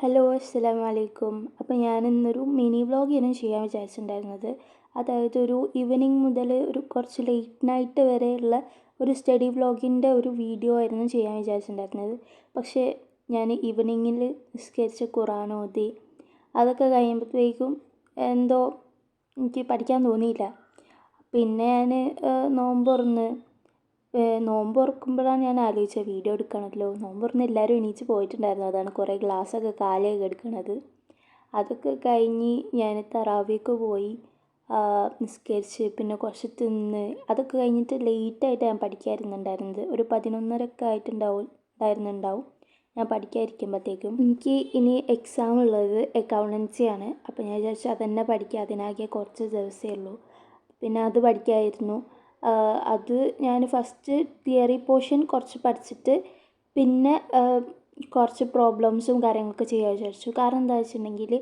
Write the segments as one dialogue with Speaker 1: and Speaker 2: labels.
Speaker 1: Hello അസ്സലാമു അലൈക്കും. അപ്പോൾ ഞാനിന്നൊരു മിനി വ്ളോഗാണ് ചെയ്യാൻ വിചാരിച്ചിട്ടുണ്ടായിരുന്നത്. അതായത് ഒരു ഈവനിങ് മുതൽ ഒരു കുറച്ച് ലേറ്റ് നൈറ്റ് വരെയുള്ള ഒരു സ്റ്റഡി വ്ളോഗിൻ്റെ ഒരു വീഡിയോ ആയിരുന്നു ചെയ്യാൻ വിചാരിച്ചിട്ടുണ്ടായിരുന്നത്. പക്ഷേ ഞാൻ ഈവനിങ്ങിൽ നിസ്കരിച്ച് ഖുർആൻ ഓതി അതൊക്കെ കഴിയുമ്പോഴത്തേക്കും എന്തോ എനിക്ക് പഠിക്കാൻ തോന്നിയില്ല. പിന്നെ ഞാൻ നോമ്പ് തുറക്കുമ്പോഴാണ് ഞാൻ ആലോചിച്ചത് വീഡിയോ എടുക്കണമല്ലോ. നോമ്പ് തുറന്ന് എല്ലാവരും എണീച്ച് പോയിട്ടുണ്ടായിരുന്നു. അതാണ് കുറേ ഗ്ലാസ്സൊക്കെ കാലിയായി കിടക്കുന്നത്. അതൊക്കെ കഴിഞ്ഞ് ഞാൻ തറാവിക്ക് പോയി നിസ്കരിച്ച് പിന്നെ കുറച്ച് തിന്ന് അതൊക്കെ കഴിഞ്ഞിട്ട് ലേറ്റായിട്ട് ഞാൻ പഠിക്കാതിരുന്നുണ്ടായിരുന്നത്. ഒരു 11:30 ആയിട്ടുണ്ടാവും ഞാൻ പഠിക്കാതിരിക്കുമ്പോഴത്തേക്കും. എനിക്ക് ഇനി എക്സാം ഉള്ളത് അക്കൗണ്ടൻസിയാണ്. അപ്പോൾ ഞാൻ വിചാരിച്ചു അതന്നെ പഠിക്കുക, അതിനാകെ കുറച്ച് ദിവസമേ ഉള്ളൂ. പിന്നെ അത് പഠിക്കാമായിരുന്നു. അത് ഞാൻ ഫസ്റ്റ് തിയറി പോർഷൻ കുറച്ച് പഠിച്ചിട്ട് പിന്നെ കുറച്ച് പ്രോബ്ലംസും കാര്യങ്ങളൊക്കെ ചെയ്യാൻ വിചാരിച്ചു. കാരണം എന്താ വെച്ചിട്ടുണ്ടെങ്കിൽ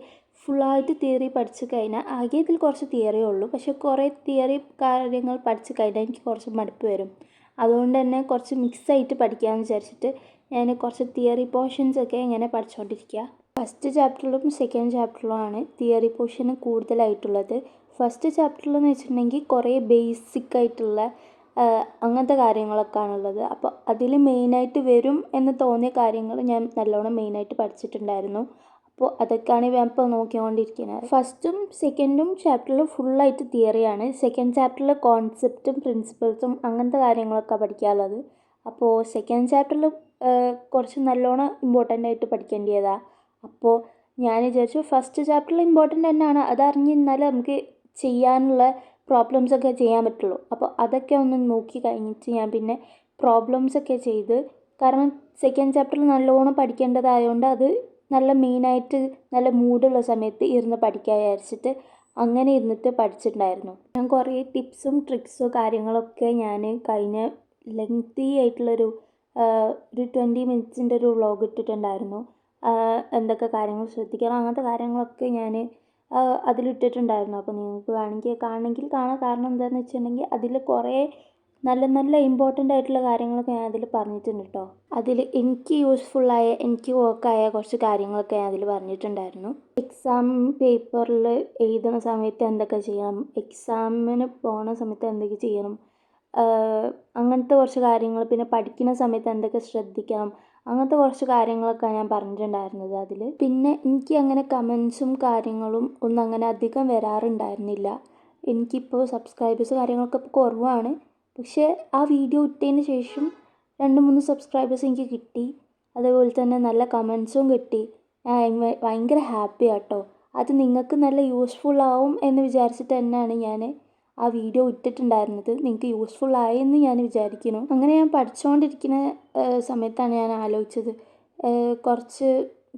Speaker 1: ഫുള്ളായിട്ട് തിയറി പഠിച്ച് കഴിഞ്ഞാൽ ആകെ ഇതിൽ കുറച്ച് തിയറിയേ ഉള്ളൂ. പക്ഷേ കുറേ തിയറി കാര്യങ്ങൾ പഠിച്ച് കഴിഞ്ഞാൽ എനിക്ക് കുറച്ച് മടുപ്പ് വരും. അതുകൊണ്ട് തന്നെ കുറച്ച് മിക്സായിട്ട് പഠിക്കാമെന്ന് വിചാരിച്ചിട്ട് ഞാൻ കുറച്ച് തിയറി പോർഷൻസൊക്കെ ഇങ്ങനെ പഠിച്ചുകൊണ്ടിരിക്കുക. ഫസ്റ്റ് ചാപ്റ്ററിലും സെക്കൻഡ് ചാപ്റ്ററിലുമാണ് തിയറി പോർഷൻ കൂടുതലായിട്ടുള്ളത്. ഫസ്റ്റ് ചാപ്റ്ററിലെന്ന് വെച്ചിട്ടുണ്ടെങ്കിൽ കുറേ ബേസിക് ആയിട്ടുള്ള അങ്ങനത്തെ കാര്യങ്ങളൊക്കെയാണുള്ളത്. അപ്പോൾ അതിൽ മെയിനായിട്ട് വരും എന്ന് തോന്നിയ കാര്യങ്ങൾ ഞാൻ നല്ലോണം മെയിനായിട്ട് പഠിച്ചിട്ടുണ്ടായിരുന്നു. അപ്പോൾ അതൊക്കെയാണ് ഞാൻ ഇപ്പോൾ നോക്കിക്കൊണ്ടിരിക്കുന്നത്. ഫസ്റ്റും സെക്കൻഡും ചാപ്റ്ററിൽ ഫുള്ളായിട്ട് തിയറിയാണ്. സെക്കൻഡ് ചാപ്റ്ററിൽ കോൺസെപ്റ്റും പ്രിൻസിപ്പിൾസും അങ്ങനത്തെ കാര്യങ്ങളൊക്കെ പഠിക്കാനുള്ളത്. അപ്പോൾ സെക്കൻഡ് ചാപ്റ്ററിൽ കുറച്ച് നല്ലോണം ഇമ്പോർട്ടൻ്റ് ആയിട്ട് പഠിക്കേണ്ടതാണ്. അപ്പോൾ ഞാൻ വിചാരിച്ചു ഫസ്റ്റ് ചാപ്റ്ററിൽ ഇമ്പോർട്ടൻ്റ് തന്നെയാണ്, അതറിഞ്ഞിരുന്നാലേ നമുക്ക് ചെയ്യാനുള്ള പ്രോബ്ലംസൊക്കെ ചെയ്യാൻ പറ്റുള്ളൂ. അപ്പോൾ അതൊക്കെ ഒന്ന് നോക്കി കഴിഞ്ഞിട്ട് ഞാൻ പിന്നെ പ്രോബ്ലംസൊക്കെ ചെയ്ത്, കാരണം സെക്കൻഡ് ചാപ്റ്ററിൽ നല്ലോണം പഠിക്കേണ്ടതായതുകൊണ്ട് അത് നല്ല മെയിനായിട്ട് നല്ല മൂഡുള്ള സമയത്ത് ഇരുന്ന് പഠിക്കാൻ വിചാരിച്ചിട്ട് അങ്ങനെ ഇരുന്നിട്ട് പഠിച്ചിട്ടുണ്ടായിരുന്നു. ഞാൻ കുറേ ടിപ്സും ട്രിക്സോ കാര്യങ്ങളൊക്കെ ഞാൻ കഴിഞ്ഞ ലെങ്തി ആയിട്ടുള്ളൊരു 20 മിനിറ്റ്സിൻ്റെ ഒരു വ്ളോഗ് ഇട്ടിട്ടുണ്ടായിരുന്നു. എന്തൊക്കെ കാര്യങ്ങൾ ശ്രദ്ധിക്കണം അങ്ങനത്തെ കാര്യങ്ങളൊക്കെ ഞാൻ അതിലിട്ടിട്ടുണ്ടായിരുന്നു. അപ്പോൾ നിങ്ങൾക്ക് കാണണമെങ്കിൽ കാണാം. കാരണം എന്താണെന്ന് വെച്ചിട്ടുണ്ടെങ്കിൽ അതിൽ കുറേ നല്ല നല്ല ഇമ്പോർട്ടൻ്റ് ആയിട്ടുള്ള കാര്യങ്ങളൊക്കെ ഞാൻ അതിൽ പറഞ്ഞിട്ടുണ്ട് കേട്ടോ. അതിൽ എനിക്ക് യൂസ്ഫുള്ളായ എനിക്ക് വർക്കായ കുറച്ച് കാര്യങ്ങളൊക്കെ ഞാൻ അതിൽ പറഞ്ഞിട്ടുണ്ടായിരുന്നു. എക്സാം പേപ്പറിൽ എഴുതുന്ന സമയത്ത് എന്തൊക്കെ ചെയ്യണം, എക്സാമിന് പോകുന്ന സമയത്ത് എന്തൊക്കെ ചെയ്യണം, അങ്ങനത്തെ കുറച്ച് കാര്യങ്ങൾ, പിന്നെ പഠിക്കുന്ന സമയത്ത് എന്തൊക്കെ ശ്രദ്ധിക്കണം, അങ്ങനത്തെ കുറച്ച് കാര്യങ്ങളൊക്കെ ഞാൻ പറഞ്ഞിട്ടുണ്ടായിരുന്നത് അതിൽ. പിന്നെ എനിക്ക് അങ്ങനെ കമൻസും കാര്യങ്ങളും ഒന്നും അങ്ങനെ അധികം വരാറുണ്ടായിരുന്നില്ല. എനിക്കിപ്പോൾ സബ്സ്ക്രൈബേഴ്സ് കാര്യങ്ങളൊക്കെ ഇപ്പോൾ കുറവാണ്. പക്ഷേ ആ വീഡിയോ ഇട്ടതിന് ശേഷം 2-3 സബ്സ്ക്രൈബേഴ്സ് എനിക്ക് കിട്ടി. അതേപോലെ തന്നെ നല്ല കമൻസും കിട്ടി. ഞാൻ ഭയങ്കര ഹാപ്പിയാണ് കേട്ടോ. അത് നിങ്ങൾക്ക് നല്ല യൂസ്ഫുൾ ആവും എന്ന് വിചാരിച്ചിട്ട് തന്നെയാണ് ഞാൻ ആ വീഡിയോ ഇട്ടിട്ടുണ്ടായിരുന്നത്. നിങ്ങൾക്ക് യൂസ്ഫുൾ ആയെന്ന് ഞാൻ വിചാരിക്കുന്നു. അങ്ങനെ ഞാൻ പഠിച്ചുകൊണ്ടിരിക്കുന്ന സമയത്താണ് ഞാൻ ആലോചിച്ചത്, കുറച്ച്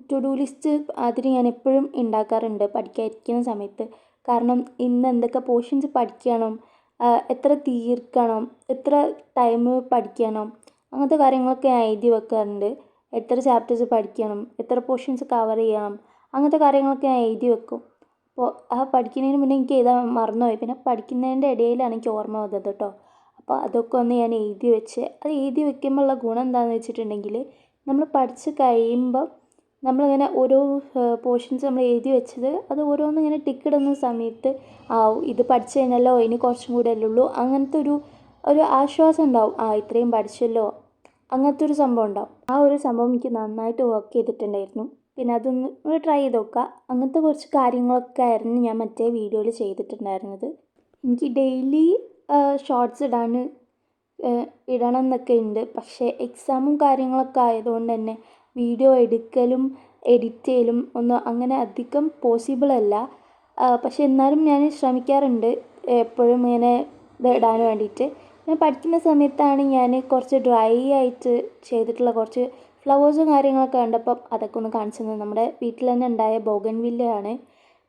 Speaker 1: ടു ഡു ലിസ്റ്റ് അതിന് ഞാൻ എപ്പോഴും ഉണ്ടാക്കാറുണ്ട് പഠിക്കാതിരിക്കുന്ന സമയത്ത്. കാരണം ഇന്ന് എന്തൊക്കെ പോർഷൻസ് പഠിക്കണം, എത്ര തീർക്കണം, എത്ര ടൈം പഠിക്കണം, അങ്ങനത്തെ കാര്യങ്ങളൊക്കെ ഞാൻ എഴുതി വെക്കാറുണ്ട്. എത്ര ചാപ്റ്റേഴ്സ് പഠിക്കണം, എത്ര പോർഷൻസ് കവർ ചെയ്യണം, അങ്ങനത്തെ കാര്യങ്ങളൊക്കെ ഞാൻ എഴുതി വെക്കും. അപ്പോൾ ആ പഠിക്കുന്നതിന് മുന്നേ എനിക്ക് എഴുതാൻ മറന്നുപോയി. പിന്നെ പഠിക്കുന്നതിൻ്റെ ഇടയിലാണ് എനിക്ക് ഓർമ്മ വന്നത് കേട്ടോ. അപ്പോൾ അതൊക്കെ ഒന്ന് ഞാൻ എഴുതി വെച്ച്, അത് എഴുതി വെക്കുമ്പോഴുള്ള ഗുണം എന്താണെന്ന് വെച്ചിട്ടുണ്ടെങ്കിൽ നമ്മൾ പഠിച്ച് കഴിയുമ്പോൾ നമ്മളിങ്ങനെ ഓരോ പോർഷൻസ് നമ്മൾ എഴുതി വെച്ചത് അത് ഓരോന്നും ഇങ്ങനെ ടിക്കിടുന്ന സമയത്ത് ഇത് പഠിച്ചു കഴിഞ്ഞല്ലോ, ഇനി കുറച്ചും കൂടെ അല്ലേ ഉള്ളൂ, അങ്ങനത്തെ ഒരു ആശ്വാസം ഉണ്ടാവും. ഇത്രയും പഠിച്ചല്ലോ, അങ്ങനത്തെ ഒരു സംഭവം ഉണ്ടാവും. ആ ഒരു സംഭവം എനിക്ക് നന്നായിട്ട് വർക്ക് ചെയ്തിട്ടുണ്ടായിരുന്നു. പിന്നെ അതൊന്ന് ട്രൈ ചെയ്ത് നോക്കുക. അങ്ങനത്തെ കുറച്ച് കാര്യങ്ങളൊക്കെ ആയിരുന്നു ഞാൻ മറ്റേ വീഡിയോയിൽ ചെയ്തിട്ടുണ്ടായിരുന്നത്. എനിക്ക് ഡെയിലി ഷോർട്സ് ഇടണം എന്നൊക്കെ ഉണ്ട്. പക്ഷേ എക്സാമും കാര്യങ്ങളൊക്കെ ആയതുകൊണ്ട് തന്നെ വീഡിയോ എടുക്കലും എഡിറ്റ് ചെയ്യലും ഒന്നും അങ്ങനെ അധികം പോസിബിൾ അല്ല. പക്ഷേ എന്നാലും ഞാൻ ശ്രമിക്കാറുണ്ട് എപ്പോഴും ഇങ്ങനെ ഇടാൻ വേണ്ടിയിട്ട്. ഞാൻ പഠിക്കുന്ന സമയത്താണ് ഞാൻ കുറച്ച് ഡ്രൈ ആയിട്ട് ചെയ്തിട്ടുള്ള കുറച്ച് ഫ്ലവേഴ്സും കാര്യങ്ങളൊക്കെ കണ്ടപ്പം അതൊക്കെ ഒന്ന് കാണിച്ചു തന്നത്. നമ്മുടെ വീട്ടിൽ തന്നെ ഉണ്ടായ ബോഗൺവില്ലയാണ്.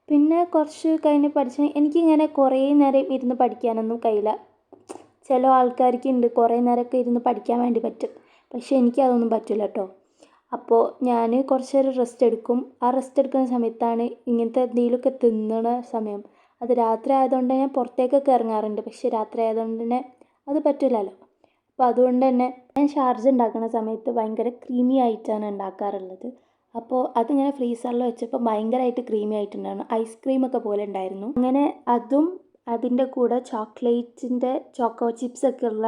Speaker 1: പിന്നെ കുറച്ച് കഴിഞ്ഞ് എനിക്കിങ്ങനെ കുറേ നേരം ഇരുന്ന് പഠിക്കാനൊന്നും കഴിയില്ല. ചില ആൾക്കാർക്ക് ഉണ്ട് കുറേ നേരമൊക്കെ ഇരുന്ന് പഠിക്കാൻ വേണ്ടി പറ്റും. പക്ഷേ എനിക്കതൊന്നും പറ്റില്ല കേട്ടോ. അപ്പോൾ ഞാൻ കുറച്ച് നേരം റെസ്റ്റ് എടുക്കും. ആ റെസ്റ്റ് എടുക്കുന്ന സമയത്താണ് ഇങ്ങനത്തെ എന്തെങ്കിലുമൊക്കെ തിന്നണ സമയം. അത് രാത്രി ആയതുകൊണ്ട് ഞാൻ പുറത്തേക്കൊക്കെ ഇറങ്ങാറുണ്ട്. പക്ഷേ രാത്രി ആയതുകൊണ്ട് തന്നെ അത് പറ്റില്ലല്ലോ. അപ്പോൾ അതുകൊണ്ട് തന്നെ ഞാൻ ഷാർജ ഉണ്ടാക്കുന്ന സമയത്ത് ഭയങ്കര ക്രീമി ആയിട്ടാണ് ഉണ്ടാക്കാറുള്ളത്. അപ്പോൾ അതിങ്ങനെ ഫ്രീസറിൽ വെച്ചപ്പോൾ ഭയങ്കരമായിട്ട് ക്രീമി ആയിട്ടുണ്ടായിരുന്നു, ഐസ്ക്രീമൊക്കെ പോലെ ഉണ്ടായിരുന്നു. അങ്ങനെ അതും അതിൻ്റെ കൂടെ ചോക്ലേറ്റിൻ്റെ ചോക്കോ ചിപ്സ് ഒക്കെ ഉള്ള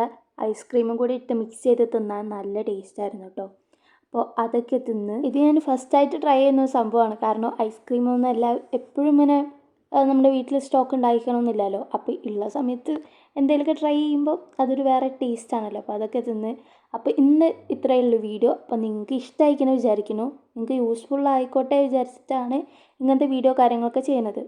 Speaker 1: ഐസ്ക്രീമും കൂടി ഇട്ട് മിക്സ് ചെയ്ത് തിന്നാൻ നല്ല ടേസ്റ്റായിരുന്നു കേട്ടോ. അപ്പോൾ അതൊക്കെ തിന്ന് ഇത് ഞാൻ ഫസ്റ്റായിട്ട് ട്രൈ ചെയ്യുന്ന സംഭവമാണ്. കാരണം ഐസ്ക്രീമൊന്നും എപ്പോഴും ഇങ്ങനെ നമ്മുടെ വീട്ടിൽ സ്റ്റോക്ക് ഉണ്ടായിരിക്കണമെന്നില്ലല്ലോ. അപ്പോൾ ഉള്ള സമയത്ത് എന്തെങ്കിലുമൊക്കെ ട്രൈ ചെയ്യുമ്പോൾ അതൊരു വേറെ ടേസ്റ്റ് ആണല്ലോ. അപ്പോൾ അതൊക്കെ തിന്ന്. അപ്പോൾ ഇന്ന് ഇത്രയേ ഉള്ളൂ വീഡിയോ. അപ്പോൾ നിങ്ങൾക്ക് ഇഷ്ടമായിരിക്കുമെന്ന് വിചാരിക്കുന്നു. നിങ്ങൾക്ക് യൂസ്ഫുൾ ആയിക്കോട്ടെ വിചാരിച്ചിട്ടാണ് ഇങ്ങനത്തെ വീഡിയോ കാര്യങ്ങളൊക്കെ ചെയ്യുന്നത്.